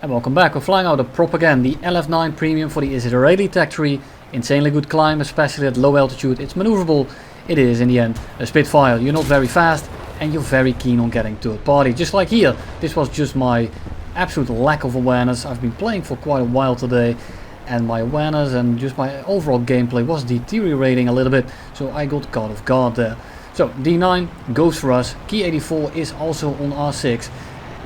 And welcome back. We're flying out a prop again, the LF9 Premium for the Israeli Tech Tree. Insanely good climb, especially at low altitude. It's maneuverable. It is, in the end, a Spitfire. You're not very fast and you're very keen on getting third party. Just like here, this was just my absolute lack of awareness. I've been playing for quite a while today and my awareness and just my overall gameplay was deteriorating a little bit. So I got caught off guard there. So D9 goes for us. Key 84 is also on R6.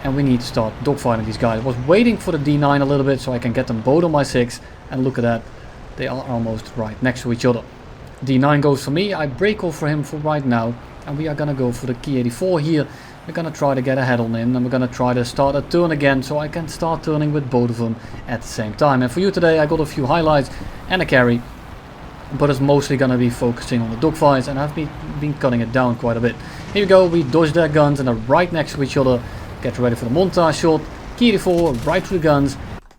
And we need to start dogfighting these guys. I was waiting for the D9 a little bit so I can get them both on my 6. And look at that. They are almost right next to each other. D9 goes for me. I break off for him for right now. And we are going to go for the Key 84 here. We're going to try to get ahead on him. And we're going to try to start a turn again. So I can start turning with both of them at the same time. And for you today I got a few highlights and a carry. But it's mostly going to be focusing on the dogfights. And I've been cutting it down quite a bit. Here we go. We dodge their guns and are right next to each other. Get ready for the montage shot. Key 84 right through the guns.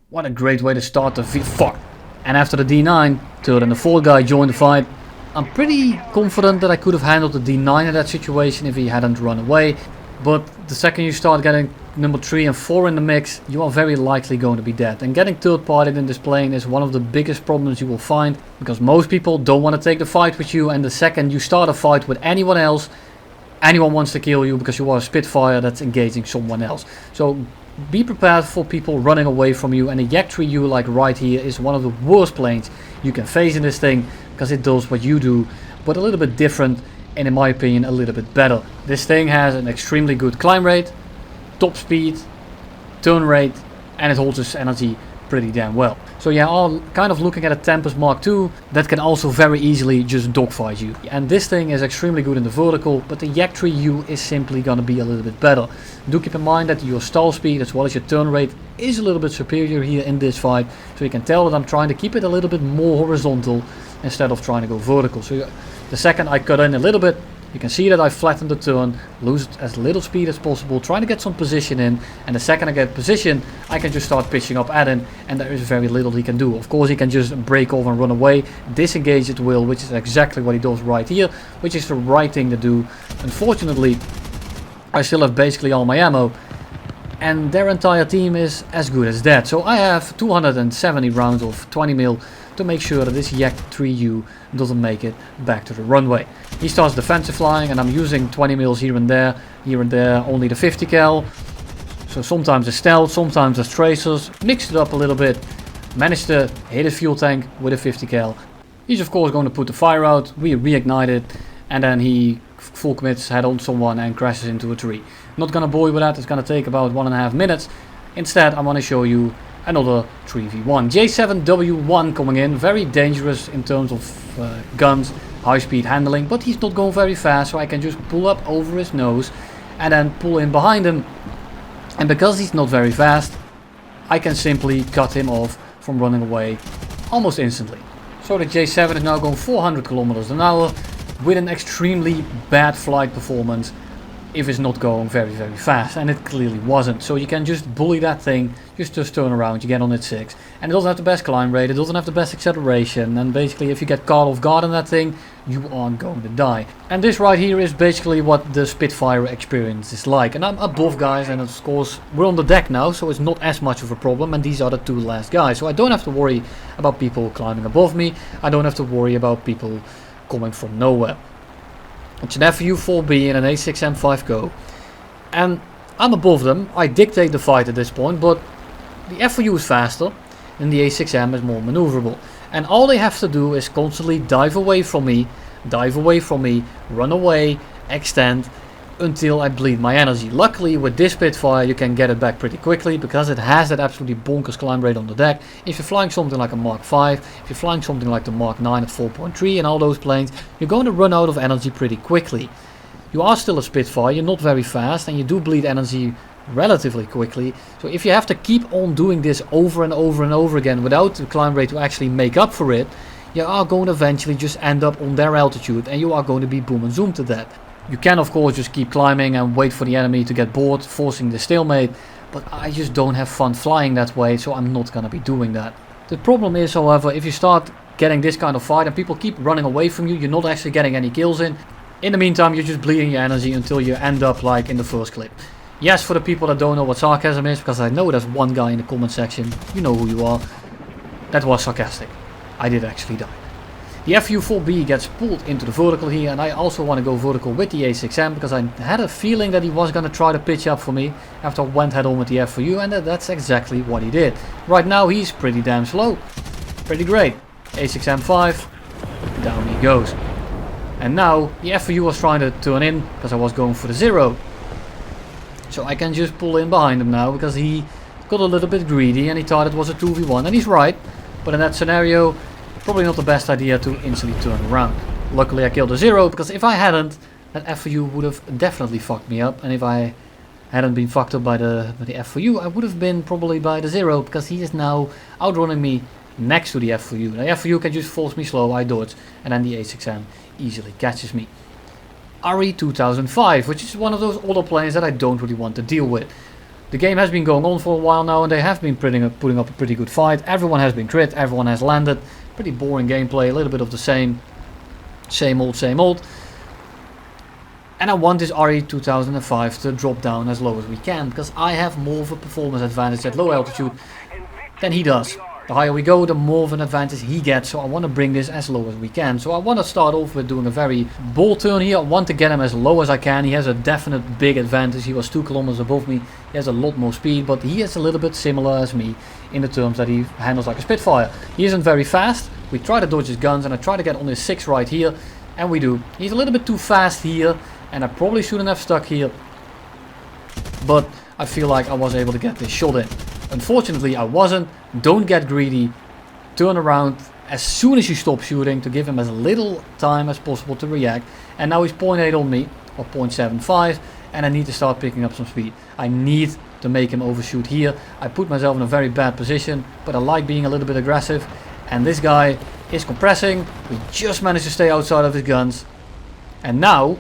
What a great way to start the fuck. And after the D9, third and the fourth guy joined the fight. I'm pretty confident that I could have handled the D9 in that situation if he hadn't run away. But the second you start getting number 3 and 4 in the mix, you are very likely going to be dead. And getting third partied in this plane is one of the biggest problems you will find. Because most people don't want to take the fight with you. And the second you start a fight with anyone else, anyone wants to kill you because you are a Spitfire that's engaging someone else. So be prepared for people running away from you, and the Yak 3U like right here is one of the worst planes you can face in this thing because it does what you do but a little bit different and in my opinion a little bit better. This thing has an extremely good climb rate, top speed, turn rate, and it holds its energy pretty damn well. So yeah, I'm kind of looking at a Tempest Mark II that can also very easily just dogfight you. And this thing is extremely good in the vertical, but the Yak 3U is simply going to be a little bit better. Do keep in mind that your stall speed as well as your turn rate is a little bit superior here in this fight. So you can tell that I'm trying to keep it a little bit more horizontal instead of trying to go vertical. So the second I cut in a little bit, you can see that I flattened the turn, lose as little speed as possible, trying to get some position in, and the second I get position, I can just start pitching up at him, and there is very little he can do. Of course he can just break off and run away, disengage at will, which is exactly what he does right here, which is the right thing to do. Unfortunately, I still have basically all my ammo, and their entire team is as good as that. So I have 270 rounds of 20 mil to make sure that this Yak 3U doesn't make it back to the runway. He starts defensive flying and I'm using 20 mils here and there, only the 50 cal. So sometimes it's stealth, sometimes it's tracers, mixed it up a little bit, managed to hit his fuel tank with a 50 cal. He's of course going to put the fire out, we reignite it, and then he full commits head on someone and crashes into a tree. Not gonna bore you with that, it's gonna take about 1.5 minutes. Instead I'm gonna show you another 3v1. J7W1 coming in, very dangerous in terms of guns, high speed handling, but he's not going very fast, so I can just pull up over his nose and then pull in behind him. And because he's not very fast, I can simply cut him off from running away almost instantly. So the J7 is now going 400 kilometers an hour with an extremely bad flight performance if it's not going very fast, and it clearly wasn't. So you can just bully that thing, just turn around, you get on its 6, and it doesn't have the best climb rate, it doesn't have the best acceleration, and basically if you get caught off guard on that thing, you are going to die. And this right here is basically what the Spitfire experience is like. And I'm above guys, and of course we're on the deck now, so it's not as much of a problem, and these are the 2 last guys, so I don't have to worry about people climbing above me, I don't have to worry about people coming from nowhere. It's an FU4B and an A6M5 Go, and I'm above them. I dictate the fight at this point, but the FU is faster and the A6M is more maneuverable, and all they have to do is constantly dive away from me, run away, extend until I bleed my energy. Luckily with this Spitfire you can get it back pretty quickly because it has that absolutely bonkers climb rate on the deck. If you're flying something like a Mark 5, if you're flying something like the Mark 9 at 4.3 and all those planes, you're going to run out of energy pretty quickly. You are still a Spitfire, you're not very fast, and you do bleed energy relatively quickly. So if you have to keep on doing this over and over again without the climb rate to actually make up for it, you are going to eventually just end up on their altitude and you are going to be boom and zoom to that. You can of course just keep climbing and wait for the enemy to get bored, forcing the stalemate, but I just don't have fun flying that way, so I'm not gonna be doing that. The problem is, however, if you start getting this kind of fight and people keep running away from you, you're not actually getting any kills in. In the meantime, you're just bleeding your energy until you end up like in the first clip. Yes, for the people that don't know what sarcasm is, because I know there's one guy in the comment section, you know who you are, that was sarcastic. I did actually die. The FU4B gets pulled into the vertical here, and I also want to go vertical with the A6M because I had a feeling that he was going to try to pitch up for me after I went head on with the FU, and that's exactly what he did. Right now he's pretty damn slow. Pretty great. A6M5, down he goes. And now the FU was trying to turn in because I was going for the 0. So I can just pull in behind him now because he got a little bit greedy and he thought it was a 2v1, and he's right. But in that scenario, probably not the best idea to instantly turn around. Luckily I killed the 0, because if I hadn't, that FU would have definitely fucked me up. And if I hadn't been fucked up by the FU, I would have been probably by the 0, because he is now outrunning me next to the FU. The FU can just force me slow, I dodge, and then the A6M easily catches me. RE 2005, which is one of those older planes that I don't really want to deal with. The game has been going on for a while now, and they have been putting up a pretty good fight. Everyone has been crit, everyone has landed. Pretty boring gameplay, a little bit of the same old, same old. And I want this RE 2005 to drop down as low as we can, because I have more of a performance advantage at low altitude than he does. The higher we go, the more of an advantage he gets, so I want to bring this as low as we can. So I want to start off with doing a very bold turn here. I want to get him as low as I can. He has a definite big advantage. He was 2 kilometers above me. He has a lot more speed, but he is a little bit similar as me in the terms that he handles like a Spitfire. He isn't very fast. We try to dodge his guns, and I try to get on his 6 right here, and we do. He's a little bit too fast here, and I probably shouldn't have stuck here, but I feel like I was able to get this shot in. Unfortunately I wasn't. Don't get greedy. Turn around as soon as you stop shooting to give him as little time as possible to react. And now he's 0.8 on me, or 0.75, and I need to start picking up some speed. I need to make him overshoot here. I put myself in a very bad position, but I like being a little bit aggressive. And this guy is compressing. We just managed to stay outside of his guns. And now,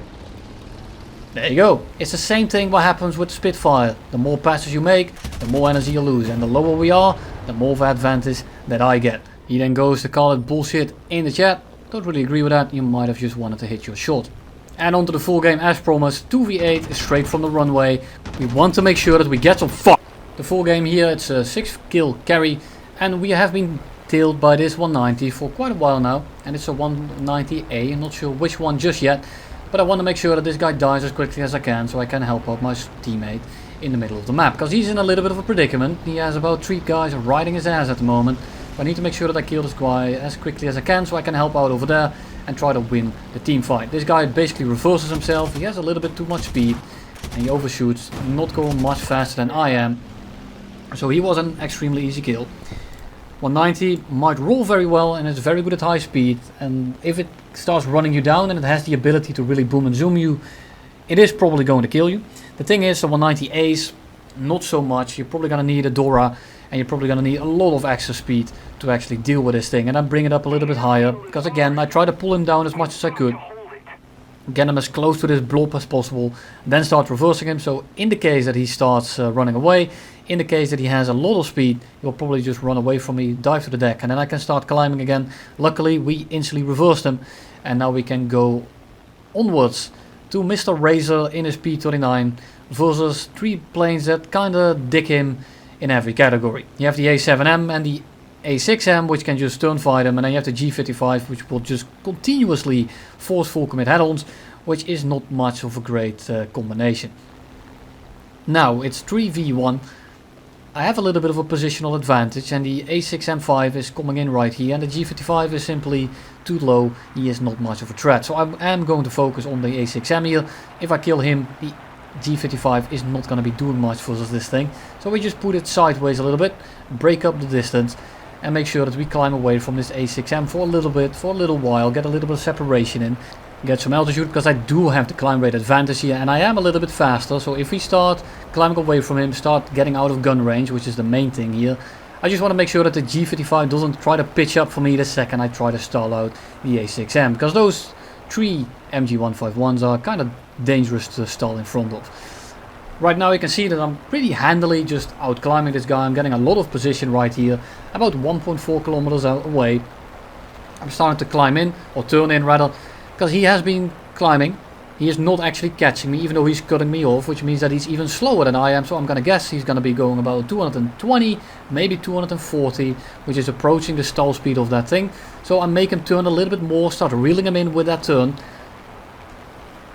there you go. It's the same thing what happens with Spitfire. The more passes you make, the more energy you lose. And the lower we are, the more of an advantage that I get. He then goes to call it bullshit in the chat. Don't really agree with that. You might have just wanted to hit your shot. And onto the full game as promised. 2v8 is straight from the runway. We want to make sure that we get some fuck. The full game here, it's a 6 kill carry. And we have been tailed by this 190 for quite a while now. And it's a 190A. I'm not sure which one just yet. But I want to make sure that this guy dies as quickly as I can, so I can help out my teammate in the middle of the map. Because he's in a little bit of a predicament. He has about 3 guys riding his ass at the moment. But I need to make sure that I kill this guy as quickly as I can, so I can help out over there and try to win the team fight. This guy basically reverses himself. He has a little bit too much speed and he overshoots, not going much faster than I am. So he was an extremely easy kill. 190 might roll very well and it's very good at high speed, and if it starts running you down and it has the ability to really boom and zoom you, it is probably going to kill you. The thing is, the 190As, not so much. You're probably going to need a Dora, and you're probably going to need a lot of extra speed to actually deal with this thing. And I bring it up a little bit higher, because again, I try to pull him down as much as I could. Get him as close to this blob as possible, then start reversing him. So in the case that he starts running away, in the case that he has a lot of speed, he will probably just run away from me, dive to the deck, and then I can start climbing again. Luckily we instantly reversed him, and now we can go onwards to Mr. Razor in his P39 versus 3 planes that kinda dick him in every category. You have the A7M and the A6M, which can just turn fight him, and then you have the G55, which will just continuously force full commit head-ons, which is not much of a great combination. Now it's 3v1. I have a little bit of a positional advantage, and the A6M5 is coming in right here, and the G55 is simply too low. He is not much of a threat, so I am going to focus on the A6M here. If I kill him, the G55 is not going to be doing much versus this thing, so we just put it sideways a little bit, break up the distance, and make sure that we climb away from this A6M for a little bit, for a little while, get a little bit of separation in, get some altitude, because I do have the climb rate advantage here, and I am a little bit faster. So if we start climbing away from him, start getting out of gun range, which is the main thing here, I just want to make sure that the G55 doesn't try to pitch up for me the second I try to stall out the A6M, because those 3 MG151s are kind of dangerous to stall in front of. Right now you can see that I'm pretty handily just out climbing this guy. I'm getting a lot of position right here, about 1.4 kilometers away. I'm starting to climb in, or turn in rather, because he has been climbing He is not actually catching me, even though he's cutting me off, which means that he's even slower than I am. So I'm gonna guess he's gonna be going about 220, maybe 240, which is approaching the stall speed of that thing. So I make him turn a little bit more, start reeling him in with that turn.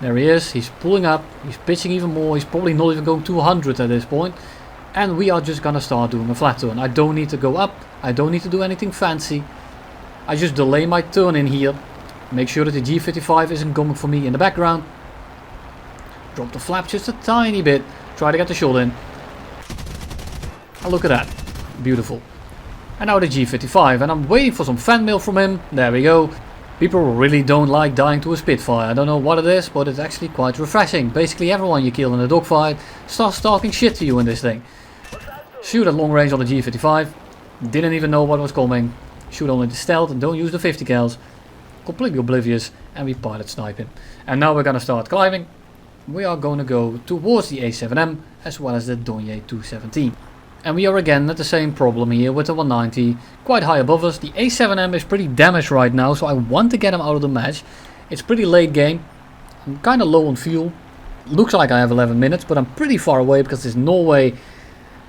There he is, he's pulling up, he's pitching even more, he's probably not even going 200 at this point. And we are just gonna start doing a flat turn. I don't need to go up, I don't need to do anything fancy. I just delay my turn in here. Make sure that the G55 isn't coming for me in the background. Drop the flap just a tiny bit. Try to get the shot in. And look at that. Beautiful. And now the G55. And I'm waiting for some fan mail from him. There we go. People really don't like dying to a Spitfire. I don't know what it is, but it's actually quite refreshing. Basically everyone you kill in a dogfight starts talking shit to you in this thing. Shoot at long range on the G55. Didn't even know what was coming. Shoot only the stealth and don't use the 50 cals. Completely oblivious, and we pilot snipe him. And now we're gonna start climbing. We are gonna go towards the A7M as well as the Donye 217. And we are again at the same problem here with the 190, quite high above us. The A7M is pretty damaged right now, so I want to get him out of the match. It's pretty late game. I'm kind of low on fuel. Looks like I have 11 minutes, but I'm pretty far away because there's Norway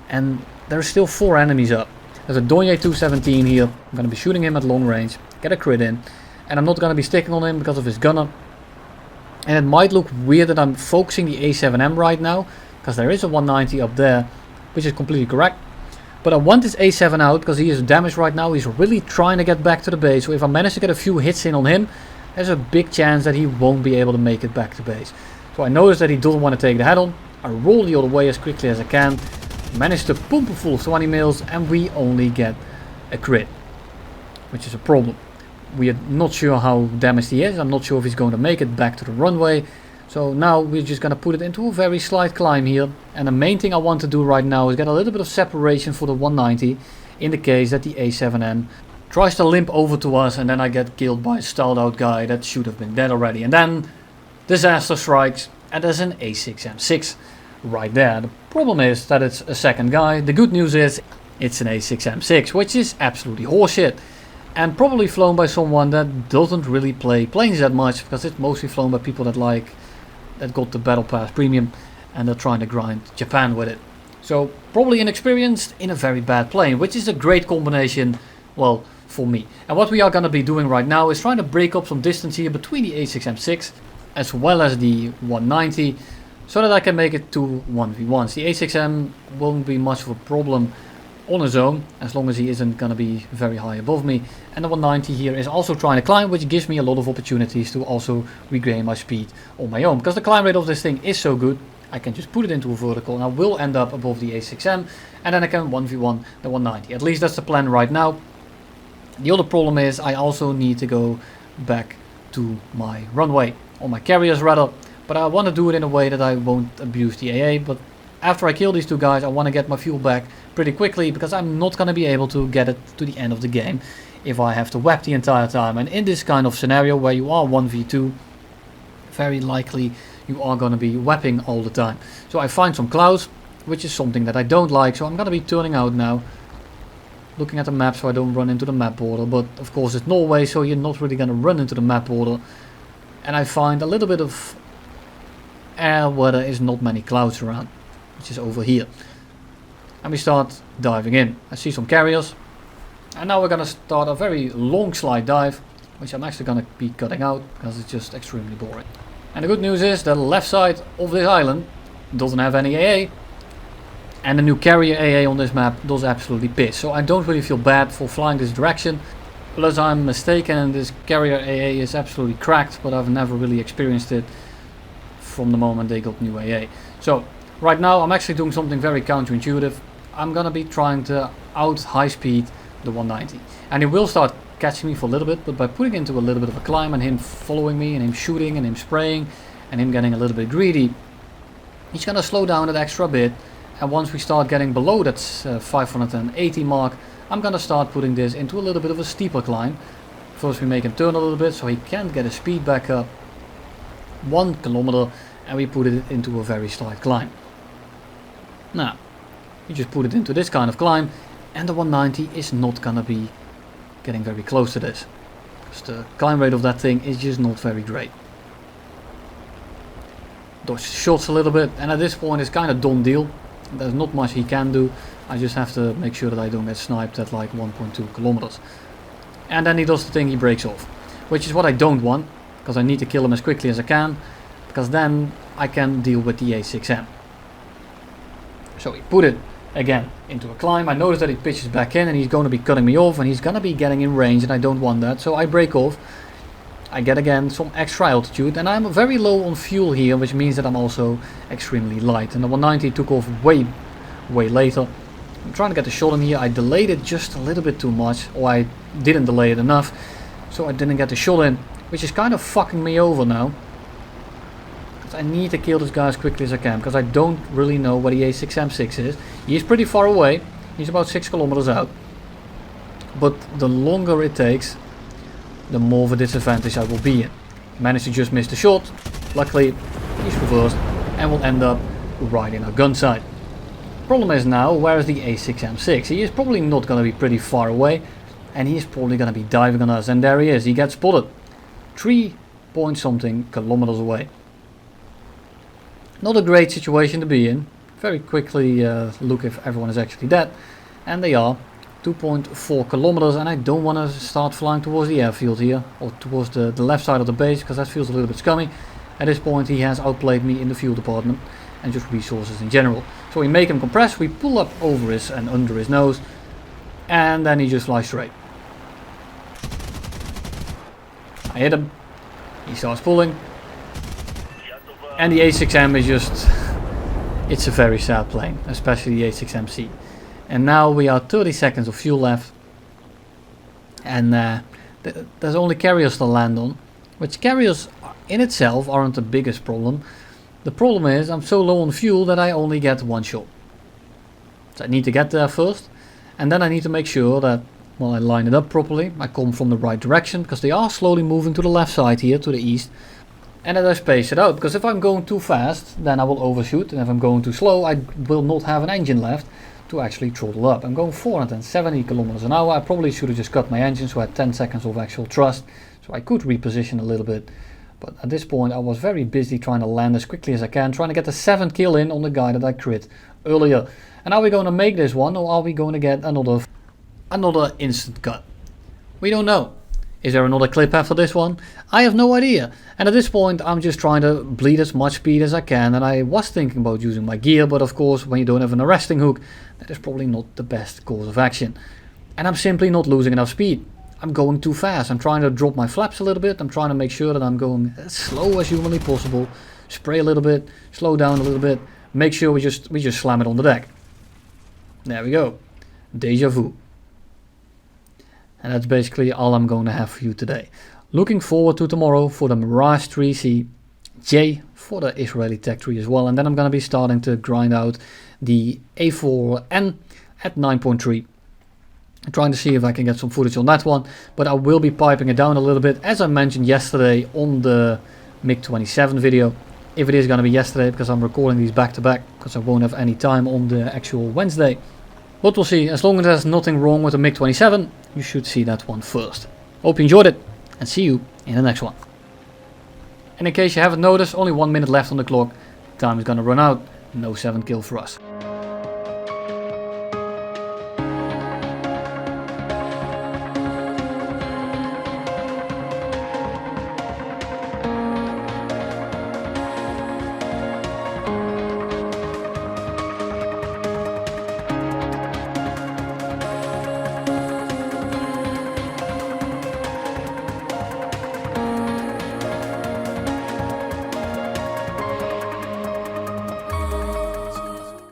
and there's still 4 enemies up. There's a Donye 217 here. I'm gonna be shooting him at long range, get a crit in. And I'm not going to be sticking on him because of his gunner. And it might look weird that I'm focusing the A7M right now, because there is a 190 up there, which is completely correct. But I want this A7 out because he is damaged right now. He's really trying to get back to the base. So if I manage to get a few hits in on him, there's a big chance that he won't be able to make it back to base. So I notice that he doesn't want to take the head on. I roll the other way as quickly as I can. Manage to pump a full 20 mils and we only get a crit, which is a problem. We are not sure how damaged he is. I'm not sure if he's going to make it back to the runway. So now we're just going to put it into a very slight climb here. And the main thing I want to do right now is get a little bit of separation for the 190. In the case that the A7M tries to limp over to us and then I get killed by a stalled out guy that should have been dead already. And then disaster strikes and there's an A6M6 right there. The problem is that it's a second guy. The good news is it's an A6M6, which is absolutely horseshit. And probably flown by someone that doesn't really play planes that much, because it's mostly flown by people that got the Battle Pass Premium and they're trying to grind Japan with it. So probably inexperienced in a very bad plane, which is a great combination, well, for me. And what we are going to be doing right now is trying to break up some distance here between the A6M6 as well as the 190, so that I can make it to 1v1s. The A6M won't be much of a problem on his own, as long as he isn't going to be very high above me. And the 190 here is also trying to climb, which gives me a lot of opportunities to also regain my speed on my own. Because the climb rate of this thing is so good, I can just put it into a vertical and I will end up above the A6M. And then I can 1v1 the 190. At least that's the plan right now. The other problem is I also need to go back to my runway, or my carriers rather. But I want to do it in a way that I won't abuse the AA. But after I kill these two guys, I want to get my fuel back pretty quickly, because I'm not going to be able to get it to the end of the game if I have to web the entire time. And in this kind of scenario where you are 1v2, very likely you are going to be webbing all the time. So I find some clouds, which is something that I don't like, so I'm going to be turning out now, looking at the map so I don't run into the map border. But of course it's Norway, so you're not really going to run into the map border. And I find a little bit of air where there is not many clouds around, which is over here. And we start diving in. I see some carriers. And now we're going to start a very long slide dive, which I'm actually going to be cutting out because it's just extremely boring. And the good news is that the left side of this island doesn't have any AA. And the new carrier AA on this map does absolutely piss. So I don't really feel bad for flying this direction. Plus I'm mistaken and this carrier AA is absolutely cracked, but I've never really experienced it from the moment they got new AA. So right now I'm actually doing something very counterintuitive. I'm gonna be trying to out high speed the 190. And he will start catching me for a little bit, but by putting into a little bit of a climb and him following me and him shooting and him spraying and him getting a little bit greedy, he's gonna slow down that extra bit. And once we start getting below that 580 mark, I'm gonna start putting this into a little bit of a steeper climb. First we make him turn a little bit so he can't get his speed back up 1 kilometer, and we put it into a very slight climb. Now, you just put it into this kind of climb, and the 190 is not gonna be getting very close to this, because the climb rate of that thing is just not very great. dodge shots a little bit, and at this point it's kind of done deal. There's not much he can do. I just have to make sure that I don't get sniped at like 1.2 kilometers. And then he does the thing, he breaks off. Which is what I don't want, because I need to kill him as quickly as I can, because then I can deal with the A6M. So he put it again into a climb. I notice that he pitches back in and he's going to be cutting me off, and he's going to be getting in range, and I don't want that. So I break off. I get again some extra altitude, and I'm very low on fuel here, which means that I'm also extremely light. And the 190 took off way later. I'm trying to get the shot in here. I delayed it just a little bit too much, or I didn't delay it enough, so I didn't get the shot in, which is kind of fucking me over now. Because I need to kill this guy as quickly as I can, because I don't really know where the A6M6 is. He is pretty far away. He's about 6 kilometers out. But the longer it takes, the more of a disadvantage I will be in. Managed to just miss the shot. Luckily, he's reversed and will end up right in our gun sight. Problem is now, where is the A6M6? He is probably not going to be pretty far away, and he is probably going to be diving on us. And there he is. He gets spotted 3 point something kilometers away. Not a great situation to be in. Very quickly look if everyone is actually dead, and they are. 2.4 kilometers, and I don't want to start flying towards the airfield here, or towards the left side of the base, because that feels a little bit scummy. At this point he has outplayed me in the fuel department and just resources in general. So we make him compress, we pull up over his and under his nose, and then he just flies straight. I hit him, he starts pulling, and the A6M is just, it's a very sad plane, especially the A6MC. And now we are 30 seconds of fuel left, and there's only carriers to land on, which carriers in itself aren't the biggest problem. The problem is I'm so low on fuel that I only get 1 shot. So I need to get there first, and then I need to make sure that, well, I line it up properly. I come from the right direction, because they are slowly moving to the left side here, to the east. And then I space it out, because if I'm going too fast, then I will overshoot, and if I'm going too slow, I will not have an engine left to actually throttle up. I'm going 470 kilometers an hour. I probably should have just cut my engine, so I had 10 seconds of actual thrust, so I could reposition a little bit. But at this point I was very busy trying to land as quickly as I can, trying to get the 7th kill in on the guy that I crit earlier. And are we going to make this one, or are we going to get another instant cut? We don't know. Is there another clip after this one? I have no idea. And at this point I'm just trying to bleed as much speed as I can, and I was thinking about using my gear, but of course when you don't have an arresting hook, that is probably not the best course of action. And I'm simply not losing enough speed. I'm going too fast. I'm trying to drop my flaps a little bit. I'm trying to make sure that I'm going as slow as humanly possible. Spray a little bit, slow down a little bit, make sure we just slam it on the deck. There we go. Deja vu. And that's basically all I'm going to have for you today. Looking forward to tomorrow for the Mirage 3C J for the Israeli Tech 3 as well. And then I'm going to be starting to grind out the A4N at 9.3. I'm trying to see if I can get some footage on that one. But I will be piping it down a little bit, as I mentioned yesterday on the MK.27 video. If it is going to be yesterday, because I'm recording these back to back, because I won't have any time on the actual Wednesday. But we'll see. As long as there's nothing wrong with the MK.27, you should see that one first. Hope you enjoyed it, and see you in the next one. And in case you haven't noticed, only 1 minute left on the clock. Time is gonna run out. No 7th kill for us.